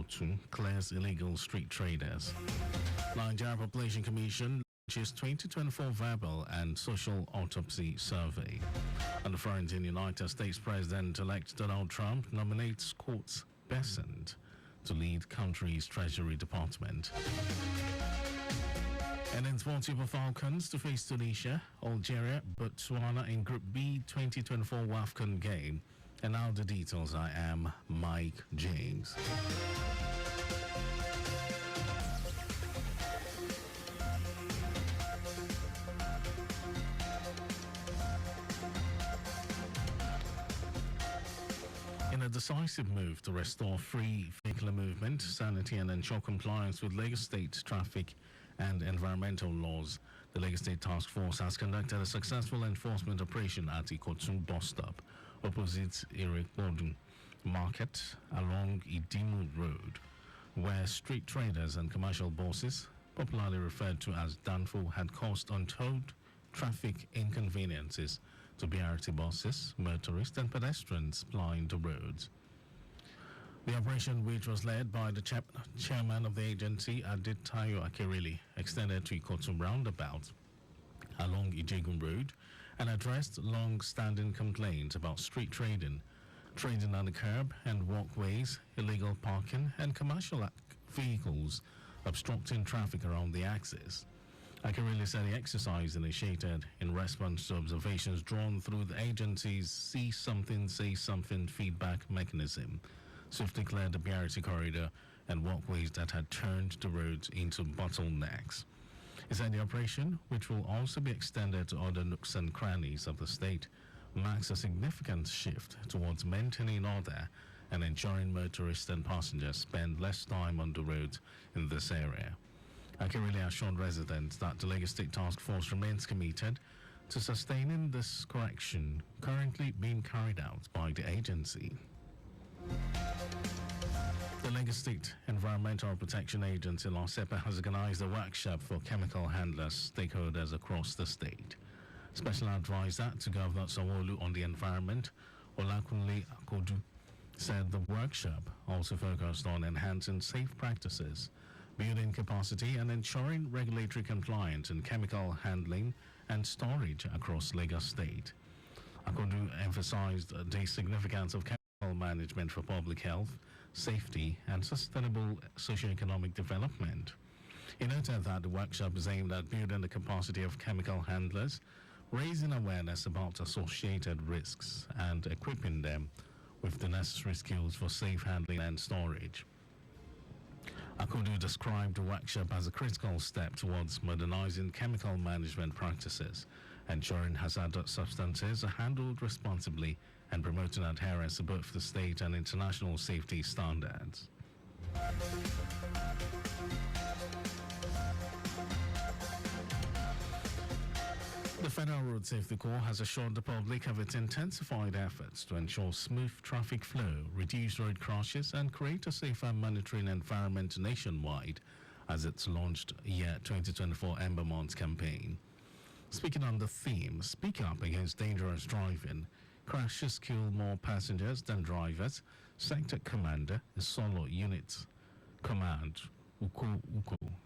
Ikotun clears illegal street traders. Nigeria Population Commission launches 2024 Verbal and Social Autopsy Survey. On the front, in United States, President-elect Donald Trump nominates Courts Bessent to lead country's Treasury Department. And in sports, Super Falcons to face Tunisia, Algeria, Botswana in Group B 2024 WAFCON game. And now the details. I am Mike James. In a decisive move to restore free vehicular movement, sanity and ensure compliance with Lagos State traffic and environmental laws, the Lagos State Task Force has conducted a successful enforcement operation at Ikotun bus stop opposite Irekbodun Market along Idimu Road, where street traders and commercial bosses, popularly referred to as Danfo, had caused untold traffic inconveniences to BRT buses, motorists and pedestrians plying the roads. The operation, which was led by the chairman of the agency, Adetayo Akerele, extended to Ikotun roundabout along Ijegun Road and addressed long-standing complaints about street trading on the curb and walkways, illegal parking and commercial vehicles obstructing traffic around the axis. Akerele said the exercise initiated in response to observations drawn through the agency's See Something, Say Something feedback mechanism, swiftly cleared the BRT corridor and walkways that had turned the roads into bottlenecks. He said the operation, which will also be extended to other nooks and crannies of the state, marks a significant shift towards maintaining order and ensuring motorists and passengers spend less time on the roads in this area. Akerele assured residents that the Lagos State Task Force remains committed to sustaining this correction currently being carried out by the agency. The Lagos State Environmental Protection Agency, LASEPA, has organized a workshop for chemical handlers, stakeholders across the state. Special Advisor to Governor Sanwo-Olu on the environment, Olakunle Akodu, said the workshop also focused on enhancing safe practices, building capacity and ensuring regulatory compliance in chemical handling and storage across Lagos State. Akodu emphasized the significance of chemical management for public health, safety and sustainable socio-economic development. He noted that the workshop is aimed at building the capacity of chemical handlers, raising awareness about associated risks and equipping them with the necessary skills for safe handling and storage. Akodu described the workshop as a critical step towards modernizing chemical management practices, ensuring hazardous substances are handled responsibly and promoting adherence to both the state and international safety standards. The Federal Road Safety Corps has assured the public of its intensified efforts to ensure smooth traffic flow, reduce road crashes, and create a safer monitoring environment nationwide as its launched year 2024 Ember Month campaign. Speaking on the theme, Speak Up Against Dangerous Driving, Crashes Kill More Passengers Than Drivers, Sector Commander, Solo Unit Command, Uko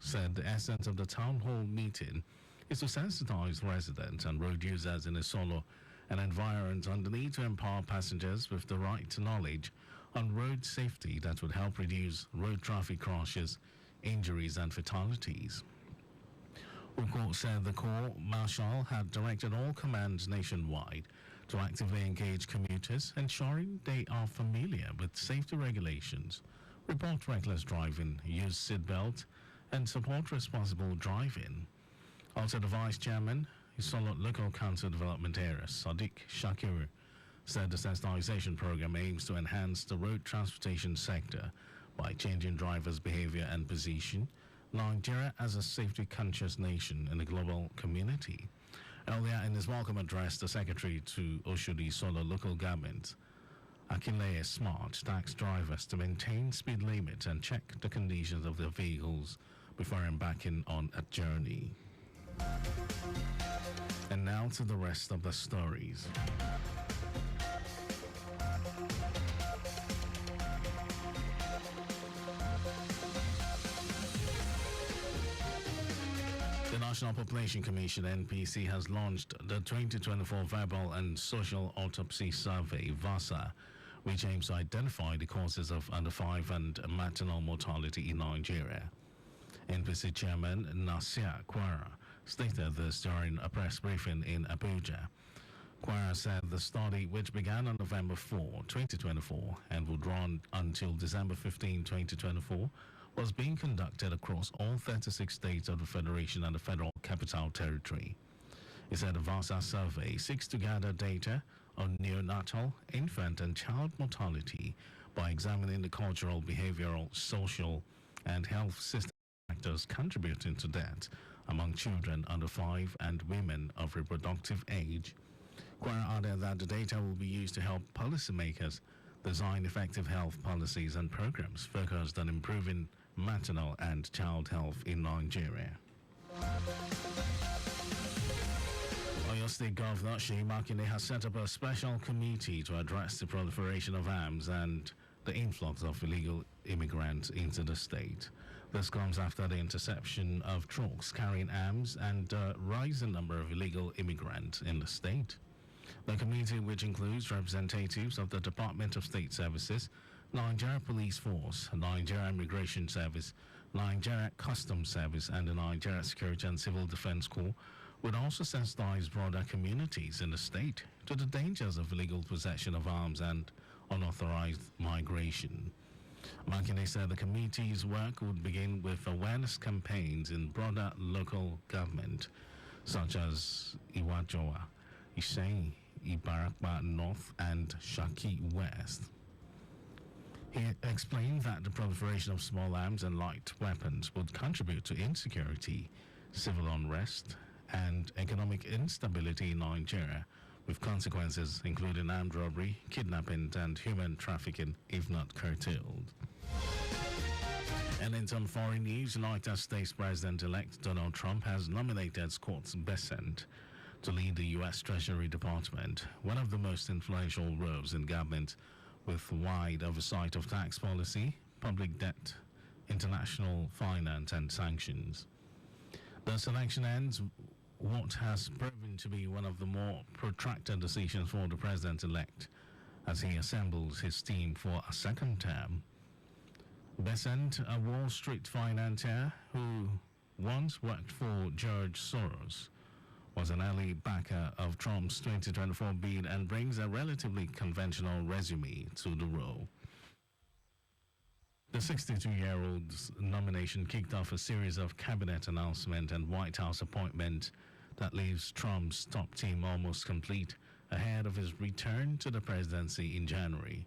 said the essence of the town hall meeting is to sensitize residents and road users in Isolo and environs on the need to empower passengers with the right knowledge on road safety that would help reduce road traffic crashes, injuries and fatalities. Uko said the Corps Marshal had directed all commands nationwide to actively engage commuters, ensuring they are familiar with safety regulations, report reckless driving, use seatbelt, and support responsible driving. Also, the Vice Chairman, Isolo Local Council Development Area, Sadiq Shakiru, said the sensitization program aims to enhance the road transportation sector by changing drivers' behavior and position Nigeria as a safety-conscious nation in the global community. Earlier in his welcome address, the Secretary to Oshodi Solo Local Government, Akinleye Smart, tasked drivers to maintain speed limits and check the conditions of their vehicles before embarking on a journey. And now to the rest of the stories. National Population Commission (NPC) has launched the 2024 Verbal and Social Autopsy Survey (VASA), which aims to identify the causes of under 5 and maternal mortality in Nigeria. NPC Chairman Nasir Kwara stated this during a press briefing in Abuja. Kwara said the study, which began on November 4, 2024, and would run until December 15, 2024, was being conducted across all 36 states of the Federation and the Federal Capital Territory. He said the VASA survey seeks to gather data on neonatal, infant, and child mortality by examining the cultural, behavioral, social, and health system factors contributing to death among children under 5 and women of reproductive age. Kwara added that the data will be used to help policymakers design effective health policies and programs focused on improving maternal and child health in Nigeria. Oyo State Governor Seyi Makinde has set up a special committee to address the proliferation of arms and the influx of illegal immigrants into the state. This comes after the interception of trucks carrying arms and a rising number of illegal immigrants in the state. The committee, which includes representatives of the Department of State Services, Nigeria Police Force, Nigeria Immigration Service, Nigeria Customs Service, and the Nigeria Security and Civil Defense Corps, would also sensitize broader communities in the state to the dangers of illegal possession of arms and unauthorized migration. Makinde said the committee's work would begin with awareness campaigns in broader local government, such as Iwajowa, Ishayin, Ibarakba North, and Shaki West. He explained that the proliferation of small arms and light weapons would contribute to insecurity, civil unrest, and economic instability in Nigeria, with consequences including armed robbery, kidnapping, and human trafficking if not curtailed. And in some foreign news, United States President-elect Donald Trump has nominated Scott Bessent to lead the U.S. Treasury Department, one of the most influential roles in government, with wide oversight of tax policy, public debt, international finance, and sanctions. The selection ends what has proven to be one of the more protracted decisions for the president-elect as he assembles his team for a second term. Bessent, a Wall Street financier who once worked for George Soros, was an early backer of Trump's 2024 bid and brings a relatively conventional resume to the role. The 62-year-old's nomination kicked off a series of cabinet announcements and White House appointments that leaves Trump's top team almost complete ahead of his return to the presidency in January.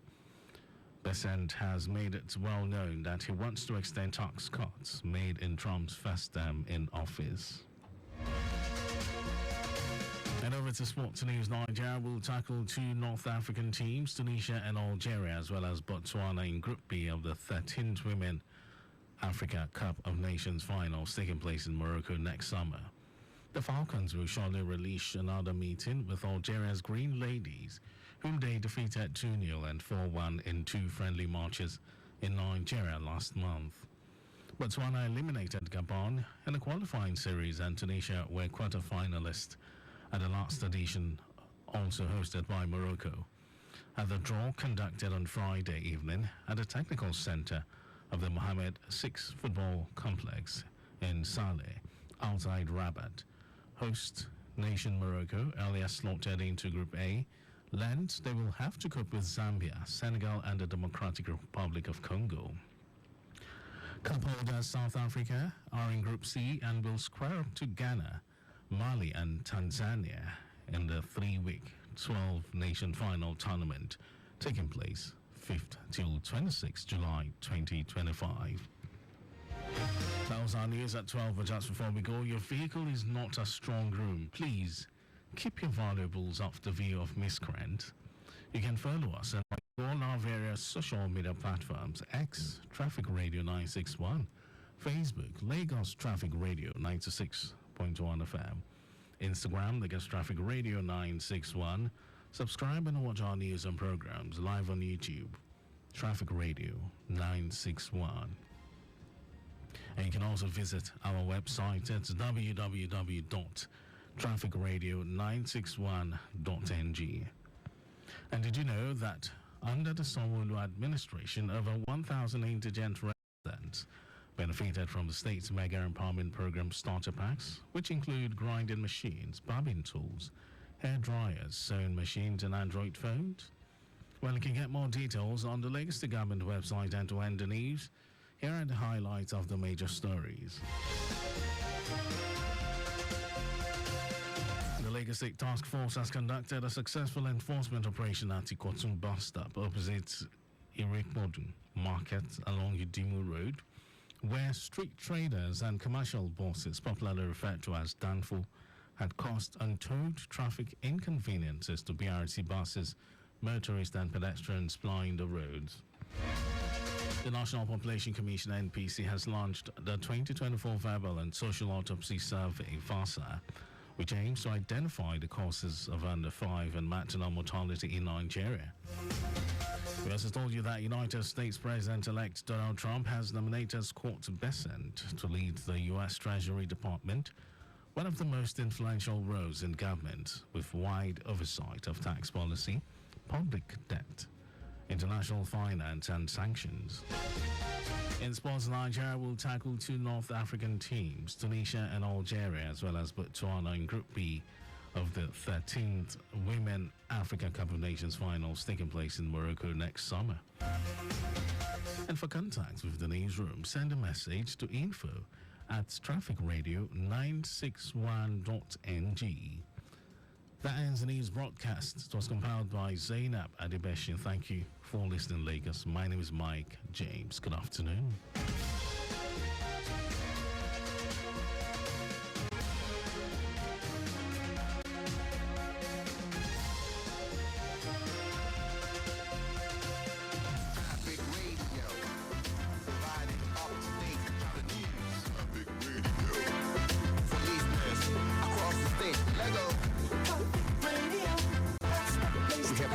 Bessent has made it well known that he wants to extend tax cuts made in Trump's first term in office. And over to sports news. Nigeria will tackle 2 North African teams, Tunisia and Algeria, as well as Botswana in Group B of the 13th Women Africa Cup of Nations finals taking place in Morocco next summer. The Falcons will shortly release another meeting with Algeria's Green Ladies, whom they defeated 2-0 and 4-1 in 2 friendly matches in Nigeria last month. Botswana eliminated Gabon in the qualifying series, and Tunisia were quarter-finalists at the last edition, also hosted by Morocco. At the draw conducted on Friday evening at the technical center of the Mohammed VI Football Complex in Saleh, outside Rabat, host nation Morocco, earlier slotted into Group A, learned they will have to cope with Zambia, Senegal, and the Democratic Republic of Congo. Cup holders South Africa are in Group C and will square up to Ghana, Mali, and Tanzania in the 3-week 12-nation final tournament taking place 5th till 26 July 2025. That was our news at 12, but just before we go, your vehicle is not a strong room. Please keep your valuables off the view of miscreants. You can follow us on all our various social media platforms: X, Traffic Radio 961, Facebook, Lagos Traffic Radio 96.1 FM, Instagram, Lagos Traffic Radio 961. Subscribe and watch our news and programs live on YouTube, Traffic Radio 961. And you can also visit our website at www.trafficradio961.ng. And did you know that under the Sanwo-Olu administration, over 1,000 indigent residents benefited from the state's mega empowerment program starter packs, which include grinding machines, barbing tools, hair dryers, sewing machines, and Android phones? Well, you can get more details on the Lagos State Government website and to end the news. Here are the highlights of the major stories. The Lagos State Task Force has conducted a successful enforcement operation at Ikotun bus stop opposite Irekmodun Market along Udimu Road, where street traders and commercial bosses, popularly referred to as Danfo, had caused untold traffic inconveniences to BRT buses, motorists and pedestrians plying the roads. The National Population Commission (NPC) has launched the 2024 Verbal and Social Autopsy Survey (VASA), which aims to identify the causes of under 5 and maternal mortality in Nigeria. We also told you that United States President-elect Donald Trump has nominated Scott Bessent to lead the U.S. Treasury Department, one of the most influential roles in government, with wide oversight of tax policy, public debt, international finance, and sanctions. In sports, Nigeria will tackle 2 North African teams, Tunisia and Algeria, as well as Botswana in Group B of the 13th Women Africa Cup of Nations finals taking place in Morocco next summer. And for contacts with the newsroom, send a message to info@trafficradio961.ng. That ends the news broadcast. It was compiled by Zainab Adebeshi. Thank you for listening, Lagos. My name is Mike James. Good afternoon.